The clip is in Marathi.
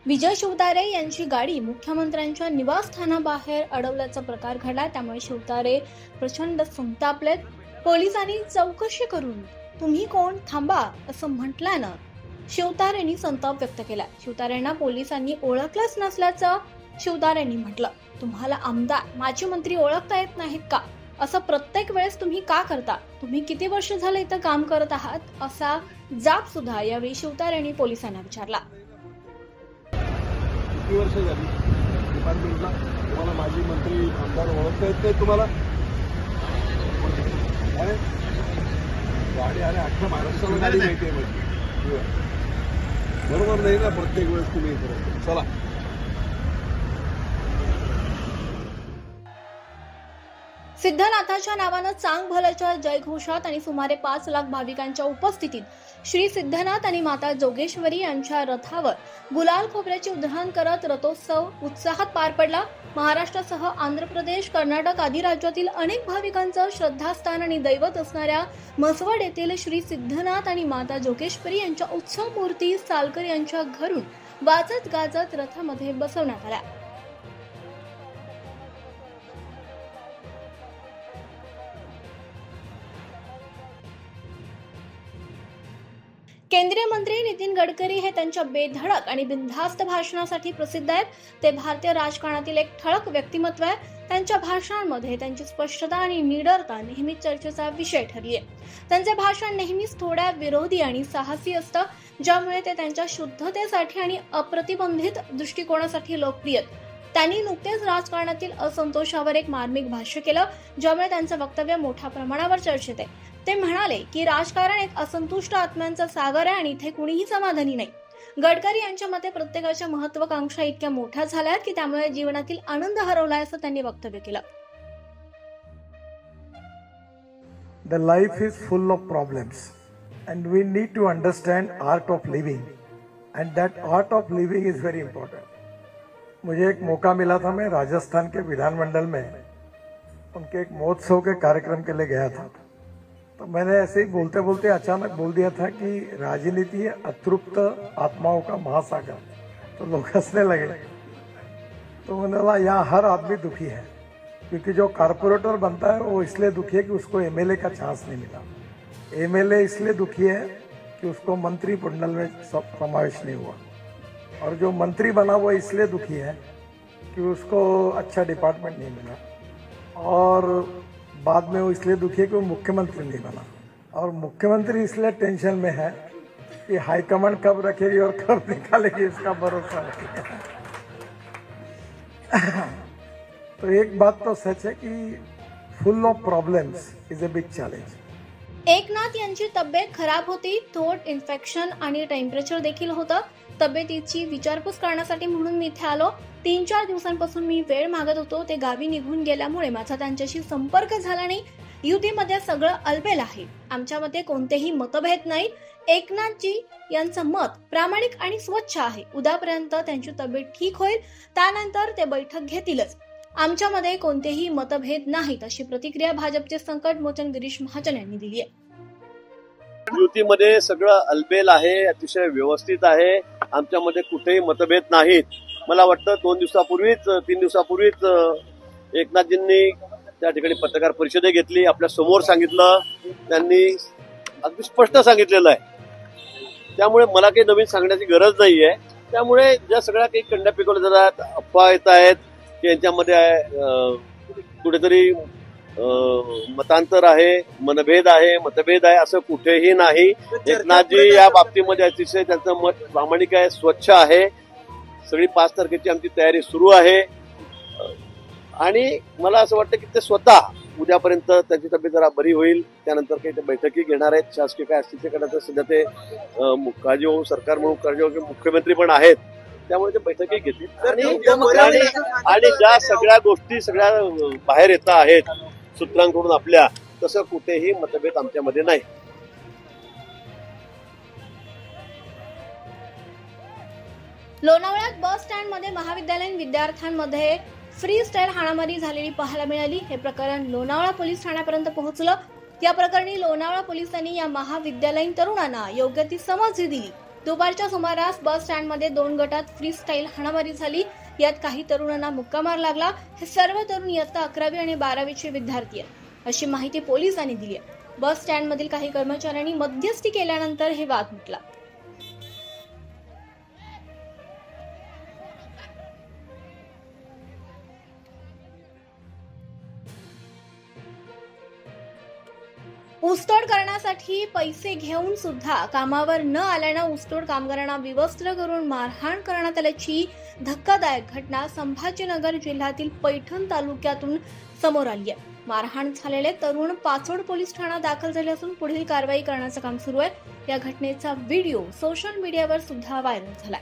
विजय शिवतारे यांची गाडी मुख्यमंत्र्यांच्या निवासस्थानाबाहेर अडवल्याचा प्रकार घडला। त्यामुळे शिवतारे प्रचंड संतापलेत। पोलिसांनी चौकशी करून तुम्ही कोण थांबा असं म्हटल्यानं शिवतारेंनी संताप व्यक्त केला। शिवतारेंना पोलिसांनी ओळखलंच नसल्याचं शिवतारेंनी म्हटलं। तुम्हाला आमदार माजी मंत्री ओळखता येत नाहीत का? असं प्रत्येक वेळेस तुम्ही का करता? तुम्ही किती वर्ष झाले इथं काम करत आहात? असा जाब सुद्धा यावेळी शिवतारेंनी पोलिसांना विचारला। किती वर्ष झाली डिपार्टमेंटला? तुम्हाला माजी मंत्री आमदार ओळखता येत नाही तुम्हाला? गाडी आणि अख्ख्या महाराष्ट्राला गाडी माहिती आहे म्हणजे बरोबर नाही ना? प्रत्येक वेळेस तुम्ही चला। सिद्धनाथाच्या नावानं चांग भल्याच्या जयघोषात आणि सुमारे 5 लाख भाविकांच्या उपस्थितीत श्री सिद्धनाथ आणि माता जोगेश्वरी यांच्या रथावर गुलाल खोबऱ्याची उधळण करत रथोत्सव उत्साहात पार पडला। महाराष्ट्रासह आंध्र प्रदेश, कर्नाटक आदी राज्यातील अनेक भाविकांचं श्रद्धास्थान आणि दैवत असणाऱ्या म्हसवड येथील श्री सिद्धनाथ आणि माता जोगेश्वरी यांच्या उत्सव मूर्ती सालकर यांच्या घरून वाजत गाजत रथामध्ये बसवण्यात आल्या। केंद्रीय मंत्री नितीन गडकरी हे त्यांच्या बेधडक आणि बिनधास्त भाषणासाठी प्रसिद्ध आहेत। ते भारतीय राजकारणातील एक ठळक व्यक्तिमत्व आहे। त्यांच्या भाषणांमध्ये त्यांची स्पष्टता आणि निडरता नेहमीच चर्चेचा विषय ठरली आहे। त्यांचे भाषण नेहमीच थोड्या विरोधी आणि साहसी असतं, ज्यामुळे ते त्यांच्या शुद्धतेसाठी आणि अप्रतिबंधित दृष्टिकोनासाठी लोकप्रिय आहेत। त्यांनी नुकतेच राजकारणातील असंतोषावर एक मार्मिक भाष्य केलं, ज्यामुळे त्यांचं वक्तव्य मोठ्या प्रमाणावर चर्चेत आहे। ते म्हणाले की राजकारण एक असंतुष्ट आत्म्यांचा सागर आहे आणि इथे कुणीही समाधानी नाही। गडकरी यांच्या मते प्रत्येकाच्या महत्वाकांक्षा इतक्या मोठ्या झाल्या आहेत की त्यामुळे जीवनातील आनंद हरवलाय असं त्यांनी वक्तव्य केलं। The life is full of problems and we need to understand art of living and that art of living is very important. मुझे एक मौका मिला था, मैं राजस्थान के विधानमंडल में उनके एक महोत्सव के कार्यक्रम के लिए गया था। तो मैंने ऐसे ही बोलते बोलते अचानक बोल दिया था कि राजनीति है अतृप्त आत्माओं का महासागर। तो लोग हंसने लगे। तो मैंने बोला यहाँ हर आदमी दुखी है, क्योंकि जो कारपोरेटर बनता है वो इसलिए दुखी है कि उसको एमएलए का चांस नहीं मिला। एमएलए इसलिए दुखी है कि उसको मंत्री मंडल में समावेश नहीं हुआ, और जो मंत्री बना वो इसलिए दुखी है कि उसको अच्छा डिपार्टमेंट नहीं मिला, और बाद में वो इसलिए दुखी है कि वो मुख्यमंत्री नहीं बना, और मुख्यमंत्री इसलिए टेंशन में है कि हाईकमांड कब रखेगी और कब निकालेगी इसका भरोसा नहीं। तो एक बात तो सच है कि फुल of problems is a big challenge. Eknath यांची तब्येत खराब होती, थ्रोट इन्फेक्शन आणि टेम्परेचर देखील होतं। तब्येतीची विचारपूस करण्यासाठी म्हणून मी इथे आलो। 3-4 दिवसांपासून मी वेळ मागत होतो। ते गावी निघून गेल्यामुळे माझा त्यांच्याशी संपर्क झाला नाही। युतीमध्ये सगळं अलबेल आहे, आमच्यामध्ये कोणतेही मतभेद नाही। एकनाथजी यांचं मत प्रामाणिक आणि स्वच्छ आहे। उद्यापर्यंत त्यांची तब्येत ठीक होईल, त्यानंतर ते बैठक घेतीलच। आमच्यामध्ये कोणतेही मतभेद नाहीत, अशी प्रतिक्रिया भाजपचे संकट मोचन गिरीश महाजन यांनी दिली आहे। युतीमध्ये सगळं अलबेल आहे, अतिशय व्यवस्थित आहे। आमच्यामध्ये कुठेही मतभेद नाहीत। मला वाटतं 3 दिवसापूर्वीच एकनाथजींनी त्या ठिकाणी पत्रकार परिषद घेतली, आपल्या समोर सांगितलं, त्यांनी अगदी स्पष्ट सांगितलेलं आहे। त्यामुळे मला काही नवीन सांगण्याची गरज नाहीये। त्यामुळे ज्या सगळ्या काही कंड्या पिकवल्या जातात, अफवा येत आहेत की यांच्यामध्ये कुठेतरी मतांतर आहे, मतभेद आहे, असं कुठेही नाही। एकनाथजी या बाबतीमध्ये अतिशय त्यांचं मत प्रामाणिक आहे, स्वच्छ आहे। सगळी 5 तारखेची आमची तयारी सुरू आहे आणि मला असं वाटतं की ते स्वतः उद्यापर्यंत त्यांची तब्येत जरा बरी होईल, त्यानंतर काही ते बैठकी घेणार आहेत। शासकीय काय असतील ते करण्याचं सध्या ते काळजीवाहू सरकार म्हणून काळजीवाहू मुख्यमंत्री पण आहेत, त्यामुळे ते बैठकी घेतील आणि ज्या सगळ्या गोष्टी सगळ्या बाहेर येत आहेत सूत्रांकडून आपल्या, तसं कुठेही मतभेद आमच्यामध्ये नाही। लोणावळ्यात बस स्टँड मध्ये महाविद्यालयीन विद्यार्थ्यांमध्ये फ्री स्टाईल हाणामारी झालेली पाहायला मिळाली। हे प्रकरण लोणावळा पोलीस ठाण्यापर्यंत पोहोचलं। या प्रकरणी लोणावळा पोलिसांनी या महाविद्यालयीन तरुणांना योग्य ती समज दिली। दुपारच्या सुमारास बस स्टँडमध्ये 2 गटात फ्री स्टाईल हाणामारी झाली. यात काही तरुणांना मुक्का मार लागला. हे सर्व तरुण इयत्ता 11वी आणि 12वीचे विद्यार्थी आहेत, अशी माहिती पोलिसांनी दिली आहे. बस स्टँडमधील काही कर्मचाऱ्यांनी मध्यस्थी केल्यानंतर हे वाद मिटला. ऊसतोड करण्यासाठी पैसे घेऊन सुद्धा कामावर न आल्यानं ऊसतोड कामगारांना विवस्त्र करून मारहाण करण्यात आल्याची धक्कादायक घटना संभाजीनगर जिल्ह्यातील पैठण तालुक्यातून समोर आली आहे. मारहाण झालेले तरुण पाचोड पोलीस ठाण्यात दाखल झाले असून पुढील कारवाई करण्याचं काम सुरू आहे. या घटनेचा व्हिडिओ सोशल मीडियावर सुद्धा व्हायरल झालाय.